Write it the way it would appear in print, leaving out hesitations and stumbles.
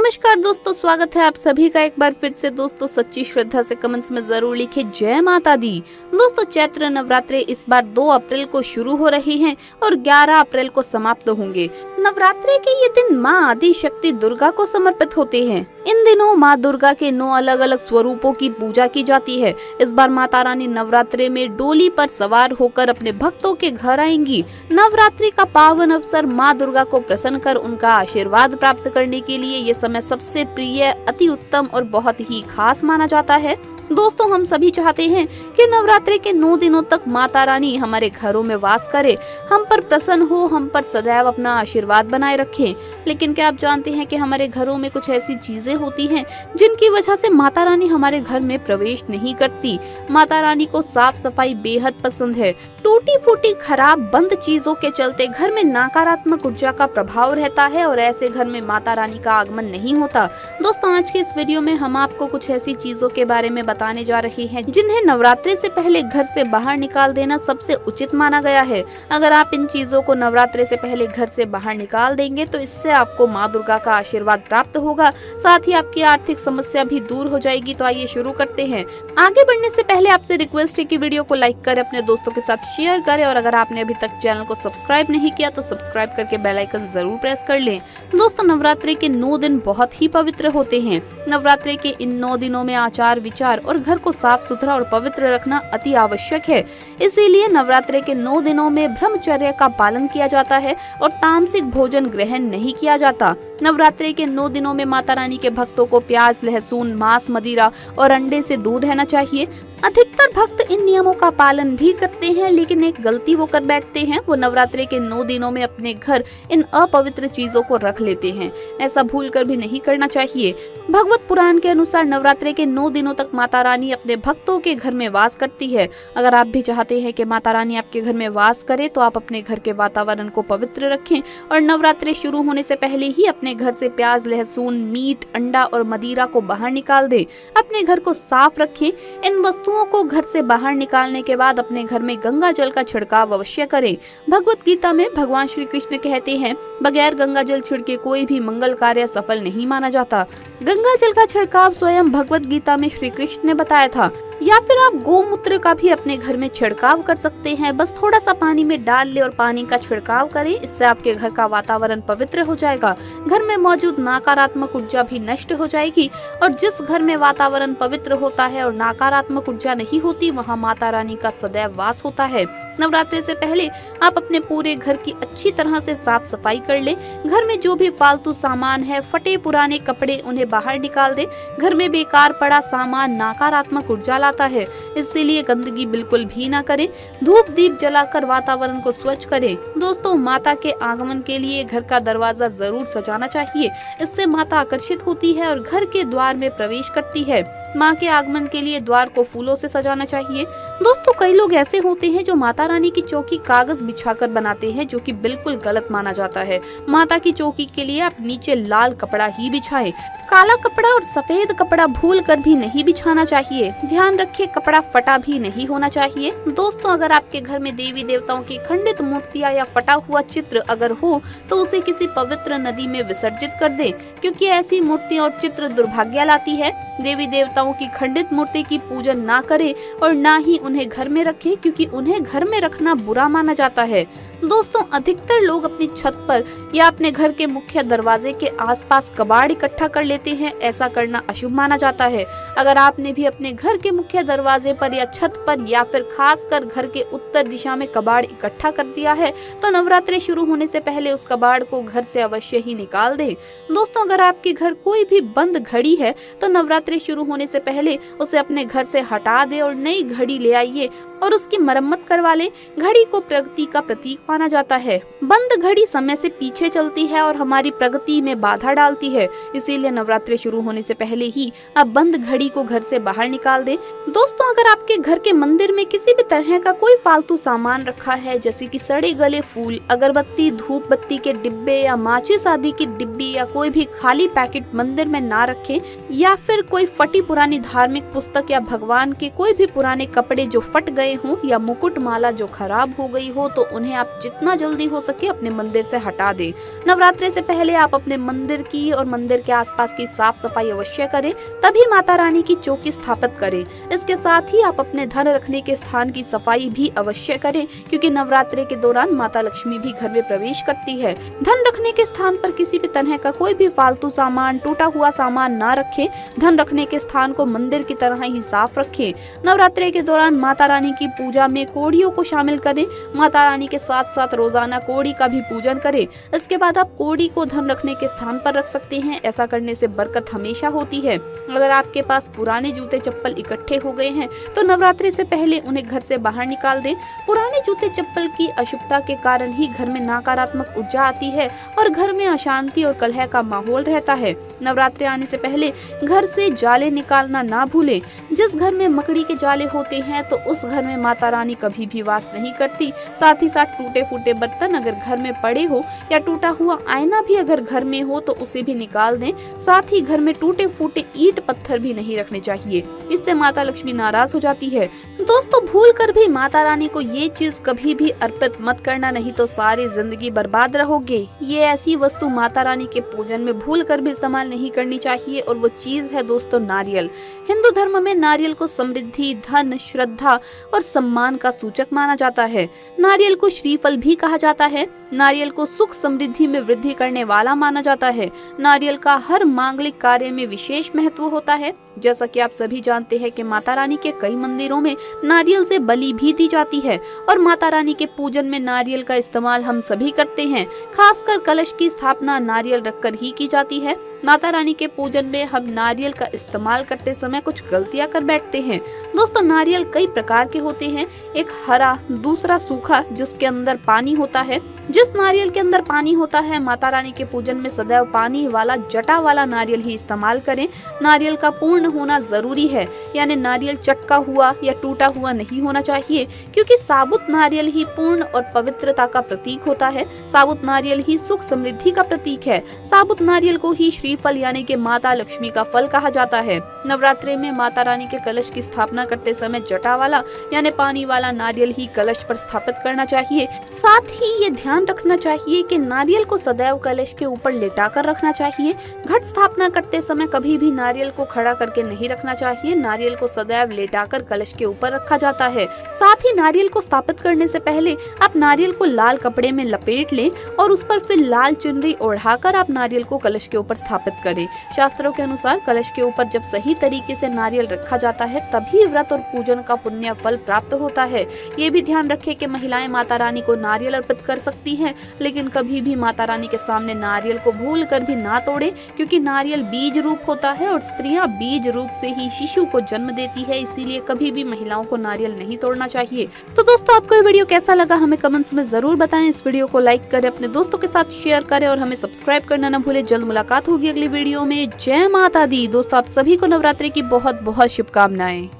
नमस्कार दोस्तों, स्वागत है आप सभी का एक बार फिर से। दोस्तों सच्ची श्रद्धा से कमेंट्स में जरूर लिखे जय माता दी। दोस्तों चैत्र नवरात्रे इस बार 2 अप्रैल को शुरू हो रहे हैं और 11 अप्रैल को समाप्त होंगे। नवरात्रे के ये दिन माँ आदि शक्ति दुर्गा को समर्पित होते हैं। इन दिनों माँ दुर्गा के 9 अलग अलग स्वरूपों की पूजा की जाती है। इस बार माता रानी नवरात्रे में डोली पर सवार होकर अपने भक्तों के घर आएंगी। नवरात्रि का पावन अवसर माँ दुर्गा को प्रसन्न कर उनका आशीर्वाद प्राप्त करने के लिए ये समय सबसे प्रिय, अति उत्तम और बहुत ही खास माना जाता है। दोस्तों हम सभी चाहते हैं कि नवरात्रि के 9 दिनों तक माता रानी हमारे घरों में वास करे, हम पर प्रसन्न हो, हम पर सदैव अपना आशीर्वाद बनाए रखें। लेकिन क्या आप जानते हैं कि हमारे घरों में कुछ ऐसी चीजें होती हैं जिनकी वजह से माता रानी हमारे घर में प्रवेश नहीं करती। माता रानी को साफ सफाई बेहद पसंद है। टूटी फूटी खराब बंद चीजों के चलते घर में नकारात्मक ऊर्जा का प्रभाव रहता है और ऐसे घर में माता रानी का आगमन नहीं होता। दोस्तों आज की इस वीडियो में हम आपको कुछ ऐसी चीजों के बारे में बताने जा रहे हैं जिन्हें नवरात्रि से पहले घर से बाहर निकाल देना सबसे उचित माना गया है। अगर आप इन चीजों को नवरात्रि से पहले घर से बाहर निकाल देंगे तो इससे आपको माँ दुर्गा का आशीर्वाद प्राप्त होगा, साथ ही आपकी आर्थिक समस्या भी दूर हो जाएगी। तो आइए शुरू करते हैं। आगे बढ़ने से पहले आपसे रिक्वेस्ट है कि वीडियो को लाइक करें, अपने दोस्तों के साथ शेयर करें और अगर आपने अभी तक चैनल को सब्सक्राइब नहीं किया तो सब्सक्राइब करके बेल आइकन जरूर प्रेस कर लें। दोस्तों नवरात्रि के 9 दिन बहुत ही पवित्र होते हैं। नवरात्रि के इन 9 दिनों में आचार विचार और घर को साफ सुथरा और पवित्र रखना अति आवश्यक है। इसीलिए नवरात्रि के 9 दिनों में ब्रह्मचर्य का पालन किया जाता है और तामसिक भोजन ग्रहण नहीं किया जाता। नवरात्रि के 9 दिनों में माता रानी के भक्तों को प्याज, लहसुन, मांस, मदिरा और अंडे से दूर रहना चाहिए। अधिकतर भक्त इन नियमों का पालन भी करते हैं, लेकिन एक गलती वो कर बैठते हैं, वो नवरात्रि के 9 दिनों में अपने घर इन अपवित्र चीजों को रख लेते हैं। ऐसा भूल कर भी नहीं करना चाहिए। भगवत पुराण के अनुसार नवरात्रि के 9 दिनों तक माता रानी अपने भक्तों के घर में वास करती है। अगर आप भी चाहते हैं कि माता रानी आपके घर में वास करे तो आप अपने घर के वातावरण को पवित्र रखें और नवरात्रि शुरू होने से पहले ही अपने घर से प्याज, लहसुन, मीट, अंडा और मदिरा को बाहर निकाल दें। अपने घर को साफ रखें। इन वस्तुओं को घर से बाहर निकालने के बाद अपने घर में गंगा जल का छिड़काव अवश्य करें। भगवत गीता में भगवान श्री कृष्ण कहते हैं, बगैर गंगा जल छिड़के कोई भी मंगल कार्य सफल नहीं माना जाता। गंगा जल का छिड़काव स्वयं भगवत गीता में श्री कृष्ण ने बताया था। या फिर आप गोमूत्र का भी अपने घर में छिड़काव कर सकते हैं। बस थोड़ा सा पानी में डाल ले और पानी का छिड़काव करें। इससे आपके घर का वातावरण पवित्र हो जाएगा। घर में मौजूद नकारात्मक ऊर्जा भी नष्ट हो जाएगी और जिस घर में वातावरण पवित्र होता है और नकारात्मक ऊर्जा नहीं होती, वहाँ माता रानी का सदैव वास होता है। नवरात्रि से पहले आप अपने पूरे घर की अच्छी तरह से साफ सफाई कर लें। घर में जो भी फालतू सामान है, फटे पुराने कपड़े, उन्हें बाहर निकाल दें। घर में बेकार पड़ा सामान नकारात्मक ऊर्जा लाता है, इसीलिए गंदगी बिल्कुल भी ना करें। धूप दीप जलाकर वातावरण को स्वच्छ करें। दोस्तों माता के आगमन के लिए घर का दरवाजा जरूर सजाना चाहिए। इससे माता आकर्षित होती है और घर के द्वार में प्रवेश करती है। माँ के आगमन के लिए द्वार को फूलों से सजाना चाहिए। दोस्तों कई लोग ऐसे होते हैं जो माता रानी की चौकी कागज बिछाकर बनाते हैं, जो कि बिल्कुल गलत माना जाता है। माता की चौकी के लिए आप नीचे लाल कपड़ा ही बिछाएं। काला कपड़ा और सफेद कपड़ा भूल कर भी नहीं बिछाना चाहिए। ध्यान रखें कपड़ा फटा भी नहीं होना चाहिए। दोस्तों अगर आपके घर में देवी देवताओं की खंडित मूर्तियां या फटा हुआ चित्र अगर हो तो उसे किसी पवित्र नदी में विसर्जित कर दें, क्योंकि ऐसी मूर्तियां और चित्र दुर्भाग्य लाती है। देवी देवताओं की खंडित मूर्ति की पूजन ना करें और ना ही उन्हें घर में रखें, क्योंकि उन्हें घर में रखना बुरा माना जाता है। दोस्तों अधिकतर लोग अपनी छत पर या अपने घर के मुख्य दरवाजे के आसपास कबाड़ इकट्ठा कर लेते हैं। ऐसा करना अशुभ माना जाता है। अगर आपने भी अपने घर के मुख्य दरवाजे पर या छत पर या फिर खासकर घर के उत्तर दिशा में कबाड़ इकट्ठा कर दिया है तो नवरात्रि शुरू होने से पहले उस कबाड़ को घर से अवश्य ही निकाल दें। दोस्तों अगर आपके घर कोई भी बंद घड़ी है तो नवरात्रि शुरू होने से पहले उसे अपने घर से हटा दे और नई घड़ी ले आइए और उसकी मरम्मत करवा ले। घड़ी को प्रगति का प्रतीक माना जाता है। बंद घड़ी समय से पीछे चलती है और हमारी प्रगति में बाधा डालती है। इसीलिए नवरात्रि शुरू होने से पहले ही आप बंद घड़ी को घर से बाहर निकाल दें। दोस्तों अगर आपके घर के मंदिर में किसी भी तरह का कोई फालतू सामान रखा है, जैसे कि सड़े गले फूल, अगरबत्ती, धूप बत्ती के डिब्बे या माचिस आदि की डिब्बी या कोई भी खाली पैकेट मंदिर में ना रखें, या फिर कोई फटी पुरानी धार्मिक पुस्तक या भगवान के कोई भी पुराने कपड़े जो फट गए हों या मुकुट माला जो खराब हो गई हो, तो उन्हें आप जितना जल्दी हो सके अपने मंदिर से हटा दें। नवरात्रि से पहले आप अपने मंदिर की और मंदिर के आसपास की साफ सफाई अवश्य करें, तभी माता रानी की चौकी स्थापित करें। इसके साथ ही आप अपने धन रखने के स्थान की सफाई भी अवश्य करें, क्योंकि नवरात्रि के दौरान माता लक्ष्मी भी घर में प्रवेश करती है। धन रखने के स्थान पर किसी भी तरह का कोई भी फालतू सामान, टूटा हुआ सामान ना रखें। धन रखने के स्थान को मंदिर की तरह ही साफ रखें। नवरात्रि के दौरान माता रानी की पूजा में कोड़ियों को शामिल करें। माता रानी के साथ साथ रोजाना कोड़ी का भी पूजन करें। इसके बाद आप कोड़ी को धन रखने के स्थान पर रख सकते हैं। ऐसा करने से बरकत हमेशा होती है। अगर आपके पास पुराने जूते चप्पल इकट्ठे हो गए हैं तो नवरात्रि से पहले उन्हें घर से बाहर निकाल दें। पुराने जूते चप्पल की अशुभता के कारण ही घर में नकारात्मक ऊर्जा आती है और घर में अशांति और कलह का माहौल रहता है। नवरात्रि आने से पहले घर से जाले निकालना ना भूलें। जिस घर में मकड़ी के जाले होते हैं तो उस घर में माता रानी कभी भी वास नहीं करती। साथ ही साथ टूटे फूटे बर्तन अगर घर में पड़े हो या टूटा हुआ आईना भी अगर घर में हो तो उसे भी निकाल दें। साथ ही घर में टूटे फूटे ईंट पत्थर भी नहीं रखने चाहिए, इससे माता लक्ष्मी नाराज हो जाती है। दोस्तों, भूल कर भी माता रानी को ये चीज कभी भी अर्पित मत करना, नहीं तो सारी जिंदगी बर्बाद रहोगे। ये ऐसी वस्तु माता रानी के पूजन में भूल कर भी इस्तेमाल नहीं करनी चाहिए और वो चीज है दोस्तों नारियल। हिंदू धर्म में नारियल को समृद्धि, धन, श्रद्धा और सम्मान का सूचक माना जाता है। नारियल को श्रीफल भी कहा जाता है। नारियल को सुख समृद्धि में वृद्धि करने वाला माना जाता है। नारियल का हर मांगलिक कार्य में विशेष महत्व होता है। जैसा कि आप सभी जानते हैं कि माता रानी के कई मंदिरों में नारियल से बलि भी दी जाती है और माता रानी के पूजन में नारियल का इस्तेमाल हम सभी करते हैं। खासकर कलश की स्थापना नारियल रखकर ही की जाती है। माता रानी के पूजन में हम नारियल का इस्तेमाल करते समय कुछ गलतियां कर बैठते हैं। दोस्तों, नारियल कई प्रकार के होते हैं। एक हरा, दूसरा सूखा जिसके अंदर पानी होता है। जिस नारियल के अंदर पानी होता है, माता रानी के पूजन में सदैव पानी वाला, जटा वाला नारियल ही इस्तेमाल करें। नारियल का पूर्ण होना जरूरी है, यानी नारियल चटका हुआ या टूटा हुआ नहीं होना चाहिए, क्योंकि साबुत नारियल ही पूर्ण और पवित्रता का प्रतीक होता है। साबुत नारियल ही सुख समृद्धि का प्रतीक है। साबुत नारियल को ही श्रीफल यानी कि माता लक्ष्मी का फल कहा जाता है। नवरात्रि में माता रानी के कलश की स्थापना करते समय जटा वाला यानी पानी वाला नारियल ही कलश पर स्थापित करना चाहिए। साथ ही ये ध्यान रखना चाहिए कि नारियल को सदैव कलश के ऊपर लेटाकर रखना चाहिए। घट स्थापना करते समय कभी भी नारियल को खड़ा करके नहीं रखना चाहिए। नारियल को सदैव लेटाकर कलश के ऊपर रखा जाता है। साथ ही नारियल को स्थापित करने से पहले आप नारियल को लाल कपड़े में लपेट लें और उस पर फिर लाल चुनरी ओढ़ाकर आप नारियल को कलश के ऊपर स्थापित करें। शास्त्रों के अनुसार कलश के ऊपर जब सही तरीके से नारियल रखा जाता है तभी व्रत और पूजन का पुण्य फल प्राप्त होता है। ये भी ध्यान रखें कि महिलाएं माता रानी को नारियल अर्पित कर सकती हैं, लेकिन कभी भी माता रानी के सामने नारियल को भूल कर भी ना तोड़ें, क्योंकि नारियल बीज रूप होता है और स्त्रियां बीज रूप से ही शिशु को जन्म देती है। इसीलिए कभी भी महिलाओं को नारियल नहीं तोड़ना चाहिए। तो दोस्तों, आपको ये वीडियो कैसा लगा हमें कमेंट्स में जरूर बताएं। इस वीडियो को लाइक करें, अपने दोस्तों के साथ शेयर करें और हमें सब्सक्राइब करना न भूलें। जल्द मुलाकात होगी अगली वीडियो में। जय माता दी। दोस्तों, आप सभी को नवरात्रि की बहुत बहुत शुभकामनाएं।